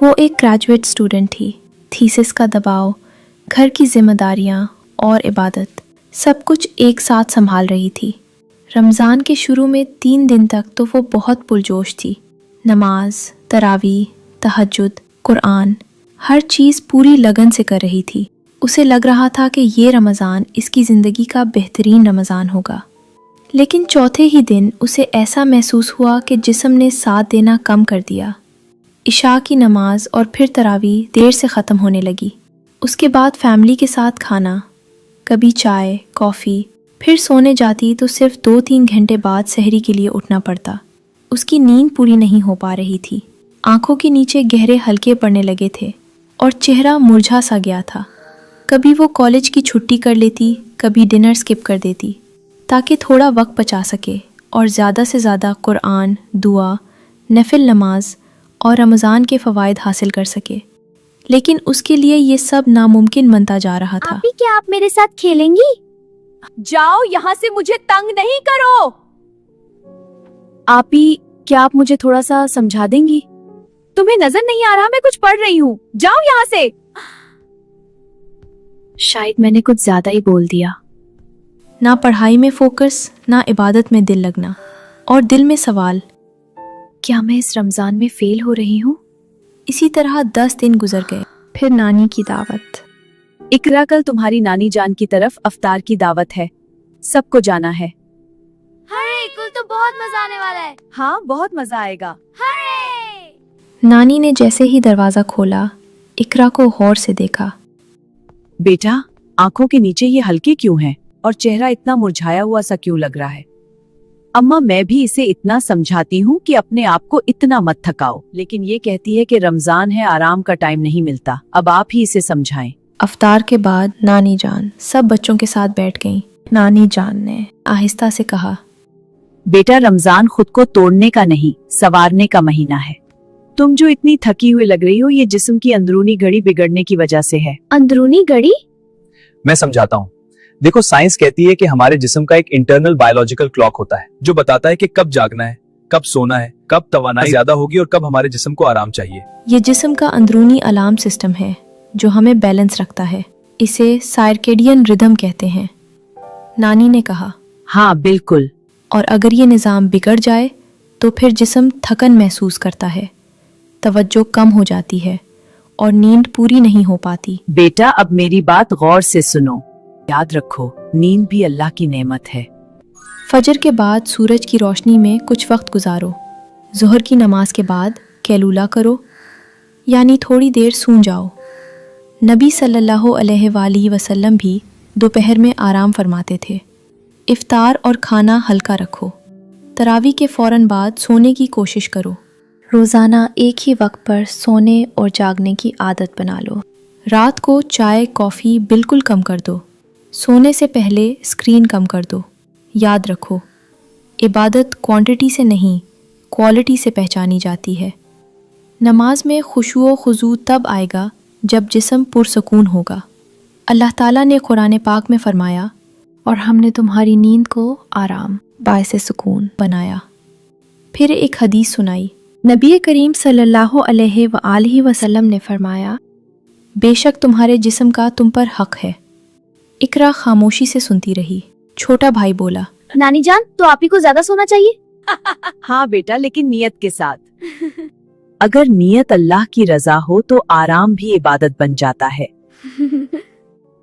वो एक graduate student थी। थीसिस का दबाव, घर की जिम्मेदारियां और इबादत सब कुछ एक साथ संभाल रही थी। रमज़ान के शुरू में 3 दिन तक तो वो बहुत पुरजोश थी। नमाज, तरावी, तहज्जुद, कुरान, हर चीज़ पूरी लगन से कर रही थी। उसे लग रहा था कि ये रमज़ान इसकी ज़िंदगी का बेहतरीन रमज़ान होगा। लेकिन चौथे ही दिन उसे ऐसा महसूस हुआ कि जिस्म ने साथ देना कम कर दिया। इशा की नमाज और फिर तरावी देर से ख़त्म होने लगी। उसके बाद फैमिली के साथ खाना, कभी चाय, कॉफ़ी, फिर सोने जाती तो सिर्फ 2-3 घंटे बाद सहरी के लिए उठना पड़ता। उसकी नींद पूरी नहीं हो पा रही थी। आंखों के नीचे गहरे हल्के पड़ने लगे थे और चेहरा मुरझा सा गया था। कभी वो कॉलेज की छुट्टी कर लेती, कभी डिनर स्किप कर देती ताकि थोड़ा वक्त बचा सके और ज़्यादा से ज़्यादा कुरान, दुआ, नफिल नमाज और रमज़ान के फ़वाइद हासिल कर सके। लेकिन उसके लिए ये सब नामुमकिन बनता जा रहा था। आपी, क्या आप मेरे साथ खेलेंगी? जाओ यहाँ से, मुझे तंग नहीं करो। आपी, क्या आप मुझे थोड़ा सा समझा देंगी? तुम्हें नजर नहीं आ रहा मैं कुछ पढ़ रही हूँ? जाओ यहाँ से। शायद मैंने कुछ ज्यादा ही बोल दिया। ना पढ़ाई में फोकस, ना इबादत में दिल लगना, और दिल में सवाल, क्या मैं इस रमजान में फेल हो रही हूँ? इसी तरह 10 दिन गुजर गए। फिर नानी की दावत। इकरा, कल तुम्हारी नानी जान की तरफ अफ्तार की दावत है, सबको जाना है। हरे, कल तो बहुत मजा आने वाला है। हाँ, बहुत मजा आएगा। हरे! नानी ने जैसे ही दरवाजा खोला, इकरा को गौर से देखा। बेटा, आंखों के नीचे ये हल्के क्यों हैं और चेहरा इतना मुरझाया हुआ सा क्यों लग रहा है? अम्मा, मैं भी इसे इतना समझाती हूँ कि अपने आप को इतना मत थकाओ, लेकिन ये कहती है कि रमजान है, आराम का टाइम नहीं मिलता। अब आप ही इसे समझाएं। अफ्तार के बाद नानी जान सब बच्चों के साथ बैठ गईं। नानी जान ने आहिस्ता से कहा, बेटा, रमजान खुद को तोड़ने का नहीं, संवारने का महीना है। तुम जो इतनी थकी हुई लग रही हो, ये जिस्म की अंदरूनी घड़ी बिगड़ने की वजह से है। अंदरूनी घड़ी? मैं समझाता हूँ। देखो, साइंस कहती है कि हमारे जिस्म का एक इंटरनल बायोलॉजिकल क्लॉक होता है जो बताता है कि कब जागना है, कब सोना है, कब तवानाई ज्यादा होगी और कब हमारे जिस्म को आराम चाहिए। ये जिस्म का अंदरूनी अलार्म सिस्टम है जो हमें बैलेंस रखता है। इसे साइरकेडियन रिदम कहते हैं। नानी ने कहा, हाँ बिल्कुल। और अगर ये निज़ाम बिगड़ जाए तो फिर जिस्म थकन महसूस करता है, तवज्जो कम हो जाती है और नींद पूरी नहीं हो पाती। बेटा, अब मेरी बात गौर से सुनो। याद रखो, नींद भी अल्लाह की नेमत है। फजर के बाद सूरज की रोशनी में कुछ वक्त गुजारो। ज़ोहर की नमाज के बाद कैलूला करो, यानी थोड़ी देर सो जाओ। नबी सल्लल्लाहु अलैहि वसल्लम भी दोपहर में आराम फरमाते थे। इफ्तार और खाना हल्का रखो। तरावी के फ़ौरन बाद सोने की कोशिश करो। रोज़ाना एक ही वक्त पर सोने और जागने की आदत बना लो। रात को चाय, कॉफ़ी बिल्कुल कम कर दो। सोने से पहले स्क्रीन कम कर दो। याद रखो, इबादत क्वांटिटी से नहीं, क्वालिटी से पहचानी जाती है। नमाज में खुशू खुजू तब आएगा जब जिस्म पुरसकून होगा। अल्लाह ताला ने कुरान पाक में फरमाया, और हमने तुम्हारी नींद को आराम, बायसे सुकून बनाया। फिर एक हदीस सुनाई। नबी करीम सल्लल्लाहु अलैहि वसल्लम ने फरमाया, बेशक तुम्हारे जिस्म का तुम पर हक है। इकरा खामोशी से सुनती रही। छोटा भाई बोला, नानी जान, तो आप ही को ज्यादा सोना चाहिए। हाँ बेटा, लेकिन नियत के साथ। अगर नियत अल्लाह की रजा हो तो आराम भी इबादत बन जाता है।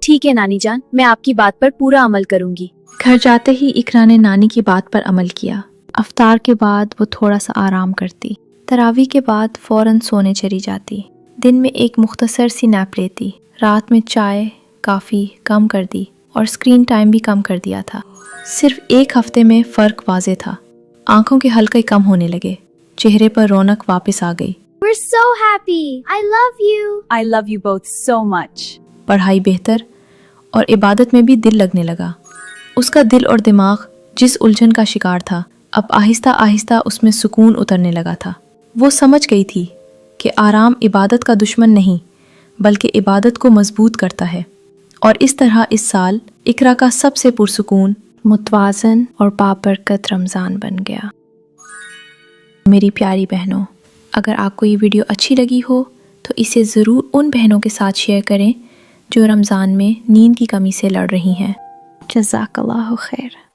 ठीक है नानी जान, मैं आपकी बात पर पूरा अमल करूंगी। घर जाते ही इकरा ने नानी की बात पर अमल किया। अफ्तार के बाद वो थोड़ा सा आराम करती। तरावी के बाद फौरन सोने चली जाती। दिन में एक मुख्तसर सी नैप लेती। रात में चाय, काफ़ी कम कर दी और स्क्रीन टाइम भी कम कर दिया था। सिर्फ एक हफ्ते में फ़र्क वाज़े था। आंखों के हल्के कम होने लगे। चेहरे पर रौनक वापस आ गई। We're so happy. I love you. I love you both so much. पढ़ाई बेहतर और इबादत में भी दिल लगने लगा। उसका दिल और दिमाग जिस उलझन का शिकार था, अब आहिस्ता आहिस्ता उसमें सुकून उतरने लगा था। वो समझ गई थी कि आराम इबादत का दुश्मन नहीं, बल्कि इबादत को मजबूत करता है। और इस तरह इस साल इकरा का सबसे पुरसुकून, मुतवाज़न और बाबरकत रमज़ान बन गया। मेरी प्यारी बहनों, अगर आपको ये वीडियो अच्छी लगी हो تو اسے ضرور ان بہنوں کے ساتھ شیئر کریں جو رمضان میں نیند کی کمی سے لڑ رہی ہیں۔ جزاک اللہ خیر۔